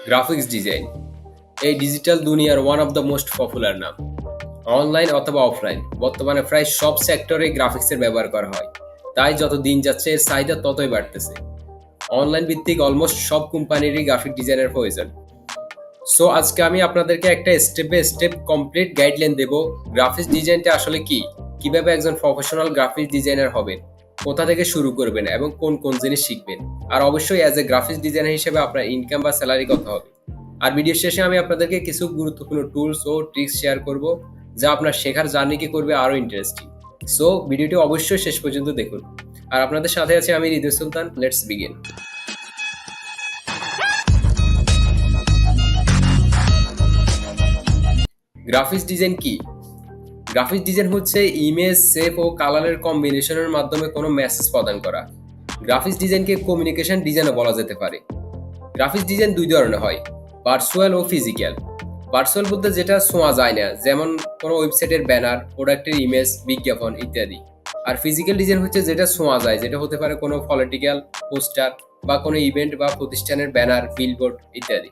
Graphics design এই digital দুনিয়ার one of the most popular নাম। অনলাইন অথবা অফলাইন বর্তমানে প্রায় সব সেক্টরে গ্রাফিক্সের ব্যবহার করা হয়। তাই যত দিন যাচ্ছে এর চাহিদা ততই বাড়তেছে। অনলাইন ভিত্তিক অলমোস্ট সব কোম্পানিরই গ্রাফিক ডিজাইনের প্রয়োজন। সো আজকে আমি আপনাদেরকে একটা step by step complete guideline দেব। গ্রাফিক্স ডিজাইনটা আসলে কি, কিভাবে একজন প্রফেশনাল গ্রাফিক্স ডিজাইনার হবেন, কোথা থেকে শুরু করবেন এবং কোন কোন জিনিস শিখবেন, আর অবশ্যই অ্যাজ এ গ্রাফিক্স ডিজাইনার হিসেবে আপনার ইনকাম বা স্যালারি কত হবে। আর ভিডিও শেষে আমি আপনাদেরকে কিছু গুরুত্বপূর্ণ টুলস ও ট্রিক্স শেয়ার করব, যা আপনার শেখার জার্নিকে করবে আরো ইন্টারেস্টিং। সো ভিডিওটি অবশ্যই শেষ পর্যন্ত দেখুন। আর আপনাদের সাথে আছি আমি Hridoy Sultan. Let's begin. Graphics design কি? গ্রাফিক্স ডিজাইন হচ্ছে ইমেজ, শেপ ও কালারের কম্বিনেশনের মাধ্যমে কোনো মেসেজ প্রদান করা। গ্রাফিক্স ডিজাইনকে কমিউনিকেশন ডিজাইনও বলা যেতে পারে। গ্রাফিক্স ডিজাইন দুই ধরনের হয়, ভার্চুয়াল ও ফিজিক্যাল। ভার্চুয়াল বলতে যেটা ছোঁয়া যায় না, যেমন কোনো ওয়েবসাইটের ব্যানার, প্রোডাক্টের ইমেজ, বিজ্ঞাপন ইত্যাদি। আর ফিজিক্যাল ডিজাইন হচ্ছে যেটা ছোঁয়া যায়, যেটা হতে পারে কোনো পলিটিক্যাল পোস্টার বা কোনো ইভেন্ট বা প্রতিষ্ঠানের ব্যানার, বিলবোর্ড ইত্যাদি।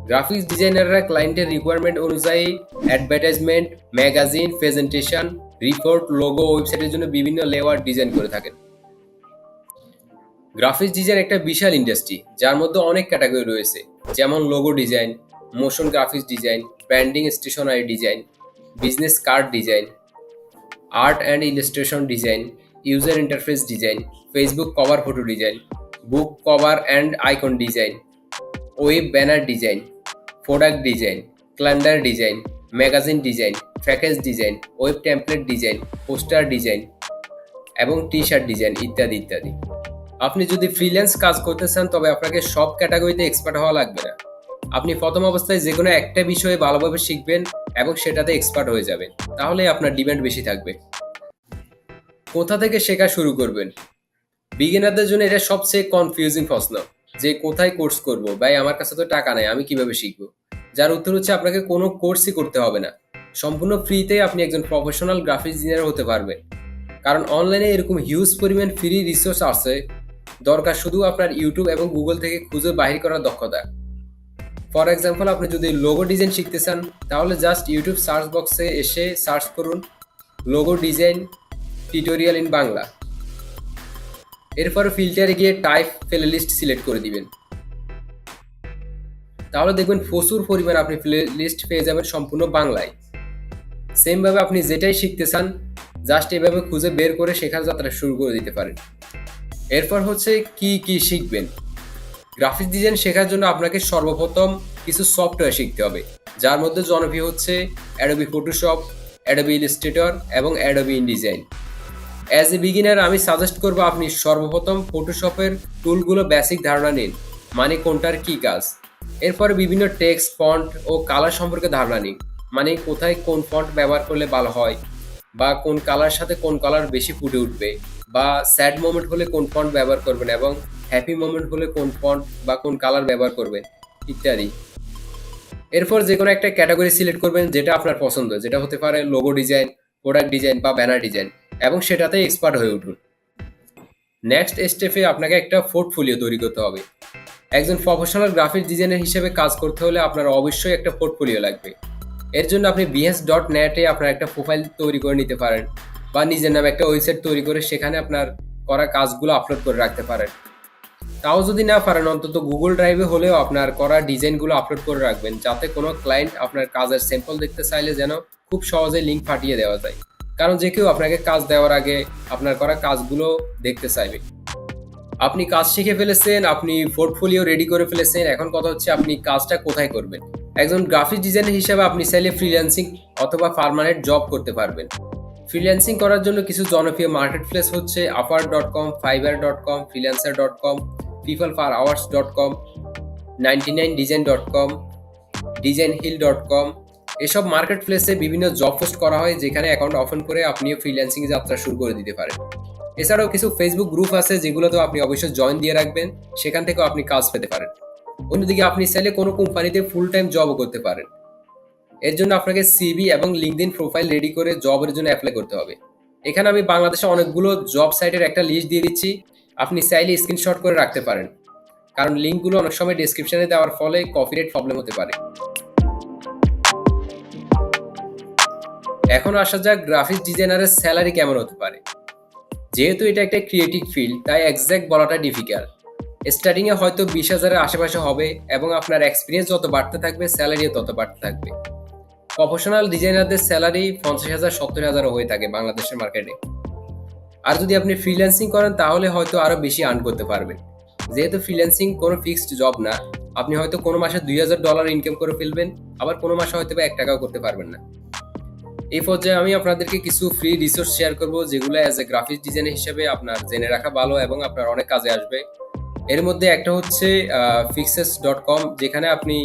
গ্রাফিক্স ডিজাইনাররা ক্লায়েন্টের রিকোয়ারমেন্ট অনুযায়ী advertisement, magazine, presentation, report, logo, ওয়েবসাইটের জন্য বিভিন্ন লেআউট ডিজাইন করে থাকেন। গ্রাফিক্স ডিজাইন একটা বিশাল ইন্ডাস্ট্রি, যার মধ্যে অনেক ক্যাটাগরি রয়েছে, যেমন logo design, motion graphics design, branding stationery design, business card design, art and illustration design, user interface design, Facebook cover photo design, book cover and icon design, web banner design, product design, calendar design, magazine design, package design, web template design, poster design এবং T shirt design ইত্যাদি ইত্যাদি। আপনি যদি freelance কাজ করতে চান তবে আপনাকে সব ক্যাটাগরিতে এক্সপার্ট হওয়া লাগবে না। আপনি প্রথম অবস্থায় যে কোনো একটা বিষয়ে ভালোভাবে শিখবেন এবং সেটাতে এক্সপার্ট হয়ে যাবেন, তাহলে আপনার ডিমান্ড বেশি থাকবে। কোথা থেকে শেখা শুরু করবেন? বিগিনারদের জন্য এটা সবচেয়ে কনফিউজিং প্রশ্ন, যে কোথায় কোর্স করব, ভাই আমার কাছে তো টাকা নাই, আমি কিভাবে শিখবো? যার উত্তর হচ্ছে আপনাকে কোনো কোর্সই করতে হবে না। সম্পূর্ণ ফ্রিতে আপনি একজন প্রফেশনাল গ্রাফিক্স ডিজাইনার হতে পারবেন। কারণ অনলাইনে এরকম হিউজ পরিমাণ ফ্রি রিসোর্স আছে। দরকার শুধু আপনার ইউটিউব এবং গুগল থেকে খুঁজে বাহির করার দক্ষতা। ফর এক্সাম্পল, আপনি যদি লোগো ডিজাইন শিখতে চান তাহলে জাস্ট ইউটিউব সার্চ বক্সে এসে সার্চ করুন logo design tutorial in Bangla. এরপরে ফিল্টারে গিয়ে টাইপ প্লে লিস্ট সিলেক্ট করে দিবেন। তাহলে দেখবেন প্রচুর পরিমাণ আপনি প্লে লিস্ট পেয়ে যাবেন সম্পূর্ণ বাংলায়। সেমভাবে আপনি যেটাই শিখতে চান জাস্ট এভাবে খুঁজে বের করে শেখার যাত্রা শুরু করে দিতে পারেন। এরপর হচ্ছে কি কি শিখবেন। গ্রাফিক্স ডিজাইন শেখার জন্য আপনাকে সর্বপ্রথম কিছু সফটওয়্যার শিখতে হবে, যার মধ্যে জনপ্রিয় হচ্ছে অ্যাডোবি ফটোশপ, অ্যাডোবি ইলাস্ট্রেটর এবং Adobe InDesign. As a beginner আমি সাজেস্ট করবো আপনি সর্বপ্রথম ফটোশপের টুলগুলো বেসিক ধারণা নিন, মানে কোনটার কি কাজ। এরপরে বিভিন্ন টেক্সট, ফন্ট ও কালার সম্পর্কে ধারণা নিন, মানে কোথায় কোন ফন্ট ব্যবহার করলে ভালো হয়, বা কোন কালার সাথে কোন কালার বেশি ফুটে উঠবে, বা স্যাড মোমেন্ট হলে কোন ফন্ট ব্যবহার করবেন এবং হ্যাপি মোমেন্ট হলে কোন ফন্ট বা কোন কালার ব্যবহার করবেন ইত্যাদি। এরপর যে কোনো একটা ক্যাটাগরি সিলেক্ট করবেন যেটা আপনার পছন্দ, যেটা হতে পারে লোগো ডিজাইন, প্রোডাক্ট ডিজাইন বা ব্যানার ডিজাইন, এবং সেটাতে এক্সপার্ট হয়ে উঠুন। নেক্সট স্টেপে আপনাকে একটা পোর্টফোলিও তৈরি করতে হবে। একজন প্রফেশনাল গ্রাফিক্স ডিজাইনার হিসেবে কাজ করতে হলে আপনার অবশ্যই একটা পোর্টফোলিও লাগবে। এর জন্য আপনি behance.net-এ আপনার একটা প্রোফাইল তৈরি করে নিতে পারেন, বা নিজের নামে একটা ওয়েবসাইট তৈরি করে সেখানে আপনার করা কাজগুলো আপলোড করে রাখতে পারেন। তাও যদি না পারেন অন্তত গুগল ড্রাইভে হলেও আপনার করা ডিজাইনগুলো আপলোড করে রাখবেন, যাতে কোনো ক্লায়েন্ট আপনার কাজের স্যাম্পল দেখতে চাইলে যেন খুব সহজে লিঙ্ক পাঠিয়ে দেওয়া যায়। কারণ যে কেউ আপনাকে কাজ দেওয়ার আগে আপনার করা কাজগুলো দেখতে চাইবে। আপনি কাজ শিখে ফেলেছেন, আপনি পোর্টফোলিও রেডি করে ফেলেছেন, এখন কথা হচ্ছে আপনি কাজটা কোথায় করবেন। একজন গ্রাফিক ডিজাইনার হিসেবে আপনি চাইলে ফ্রিল্যান্সিং অথবা পার্মানেন্ট জব করতে পারবেন। ফ্রিল্যান্সিং করার জন্য কিছু জনপ্রিয় মার্কেট প্লেস হচ্ছে upwork.com, fiverr.com, freelancer.com, peopleforhours.com, 99design.com, designhill.com। এসব মার্কেট প্লেসে বিভিন্ন জব পোস্ট করা হয়, যেখানে অ্যাকাউন্ট ওপেন করে আপনিও ফ্রিল্যান্সিং যাত্রা শুরু করে দিতে পারেন। এছাড়াও কিছু ফেসবুক গ্রুপ আছে যেগুলোতেও আপনি অবশ্যই জয়েন দিয়ে রাখবেন, সেখান থেকেও আপনি কাজ পেতে পারেন। অন্যদিকে আপনি চাইলে কোনো কোম্পানিতে ফুল টাইম জবও করতে পারেন। এর জন্য আপনাকে সিভি এবং লিঙ্কডইন প্রোফাইল রেডি করে জবের জন্য অ্যাপ্লাই করতে হবে। এখানে আমি বাংলাদেশে অনেকগুলো জব সাইটের একটা লিস্ট দিয়ে দিচ্ছি, আপনি চাইলে স্ক্রিনশট করে রাখতে পারেন। কারণ লিঙ্কগুলো অনেক সময় ডেসক্রিপশনে দেওয়ার ফলে কপিরাইট প্রবলেম হতে পারে। এখন আসা যাক গ্রাফিক্স ডিজাইনারের স্যালারি কেমন হতে পারে। যেহেতু এটা একটা ক্রিয়েটিভ ফিল্ড, তাই এক্স্যাক্ট বলাটা ডিফিকাল্ট। স্টার্টিংয়ে হয়তো 20,000-এর আশেপাশে হবে এবং আপনার এক্সপিরিয়েন্স যত বাড়তে থাকবে স্যালারিও তত বাড়তে থাকবে। প্রফেশনাল ডিজাইনারদের স্যালারি 50,000-70,000 হয়ে থাকে বাংলাদেশের মার্কেটে। আর যদি আপনি ফ্রিল্যান্সিং করেন তাহলে হয়তো আরও বেশি আর্ন করতে পারবেন। যেহেতু ফ্রিল্যান্সিং কোনো ফিক্সড জব না, আপনি হয়তো কোনো মাসে $2,000 ইনকাম করে ফেলবেন, আবার কোনো মাসে হয়তো বা 1 টাকাও করতে পারবেন না। এই পর্যায়ে আমি আপনাদেরকে কিছু ফ্রি রিসোর্স শেয়ার করব, যেগুলো অ্যাজ এ গ্রাফিক্স ডিজাইনার হিসেবে আপনার জেনে রাখা ভালো এবং আপনার অনেক কাজে আসবে। এর মধ্যে একটা হচ্ছে fixes.com, যেখানে আপনি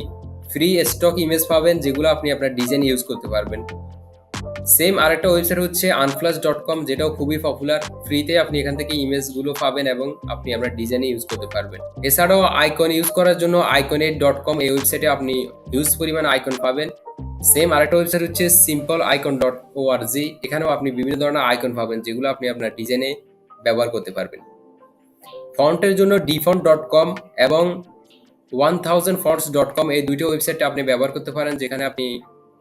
ফ্রি স্টক ইমেজ পাবেন, যেগুলো আপনি আপনার ডিজাইন ইউজ করতে পারবেন। সেম আরেকটা ওয়েবসাইট হচ্ছে unflash.com, যেটাও খুবই পপুলার। ফ্রিতে আপনি এখান থেকে ইমেজগুলো পাবেন এবং আপনি আপনার ডিজাইনে ইউজ করতে পারবেন। এছাড়াও আইকন ইউজ করার জন্য iconate.com, এই ওয়েবসাইটে আপনি হিউজ পরিমাণ আইকন পাবেন। সেম আরেকটা ওয়েবসাইট হচ্ছে simpleicon.org, এখানেও আপনি বিভিন্ন ধরনের আইকন পাবেন, যেগুলো আপনি আপনার ডিজাইনে ব্যবহার করতে পারবেন। ফন্টের জন্য dfont.com এবং 1000fonts.com, এই দুইটা ওয়েবসাইটে আপনি ব্যবহার করতে পারেন, যেখানে আপনি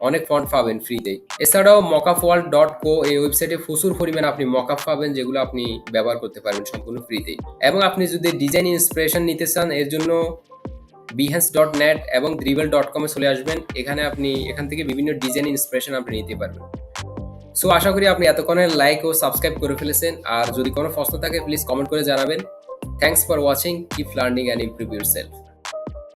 অনেক ফন্ট পাবেন ফ্রিতে। এছাড়াও mockupworld.co, এই ওয়েবসাইটে প্রচুর পরিমাণে আপনি মকআপ পাবেন, যেগুলো আপনি ব্যবহার করতে পারবেন সম্পূর্ণ ফ্রিতে। এবং আপনি যদি ডিজাইন ইন্সপিরেশন নিতে চান, এর জন্য behance.net এবং dribble.com এ চলে আসবেন। এখান থেকে বিভিন্ন ডিজাইন ইন্সপিরেশন আপনি নিতে পারবেন। সো আশা করি আপনি এতক্ষণে লাইক ও সাবস্ক্রাইব করে ফেলেছেন। আর যদি কোনো প্রশ্ন থাকে প্লিজ কমেন্ট করে জানাবেন। Thanks for watching, keep learning and improve yourself.